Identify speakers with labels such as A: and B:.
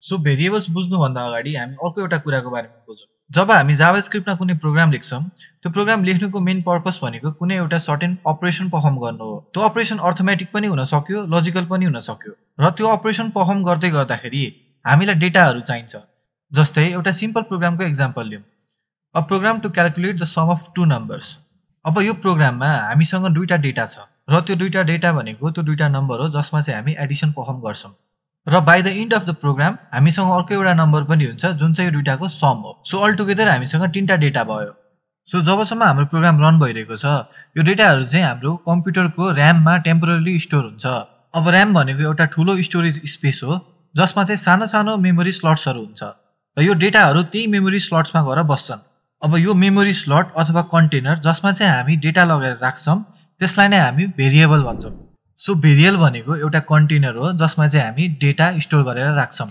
A: So variables बुझ्नुभन्दा अगाडि हामी अर्को एउटा कुराको बारेमा बुझौँ। जब हामी जाभास्क्रिप्टमा कुनै प्रोग्राम लेख्छौँ, त्यो प्रोग्राम लेख्नुको मेन पर्पस भनेको कुनै एउटा सर्टेन अपरेसन पर्फर्म गर्नु हो। त्यो अपरेसन अर्थमेटिक पनि हुन सक्यो, लजिकल पनि हुन सक्यो। र त्यो अपरेसन पर्फर्म गर्दै गर्दाखेरि हामीलाई डेटाहरू चाहिन्छ। जस्तै एउटा सिम्पल प्रोग्रामको एक्जाम्पल लिउँ। A program to calculate the sum of two numbers. अब यो प्रोग्राममा हामीसँग दुईटा डेटा छ र त्यो दुईटा डेटा भनेको त्यो दुईटा नम्बर हो जसमा चाहिँ हामी एडिसन पर्फर्म गर्छौँ। र by the end of the program हामीसँग अर्को एउटा नम्बर पनि हुन्छ जुन चाहिँ यो दुईटाको सम हो। सो अल टुगेदर हामीसँग तीनटा डेटा भयो। सो जबसम्म हाम्रो प्रोग्राम रन भइरहेको छ, यो डेटाहरू चाहिँ हाम्रो कम्प्युटरको ऱ्याममा टेम्पोररी स्टोर हुन्छ। अब ऱ्याम भनेको एउटा ठुलो स्टोरेज स्पेस हो जसमा चाहिँ सानो सानो मेमोरी स्लट्सहरू हुन्छ र यो डेटाहरू त्यही मेमोरी स्लट्समा गएर बस्छन्। अब यो मेमोरी स्लट अथवा कन्टेनर जसमा चाहिँ हामी डेटा लगेर राख्छौँ त्यसलाई नै हामी भेरिएबल भन्छौँ। सो भेरिएबल भनेको एउटा कन्टेनर हो जसमा चाहिँ हामी डेटा स्टोर गरेर राख्छौँ।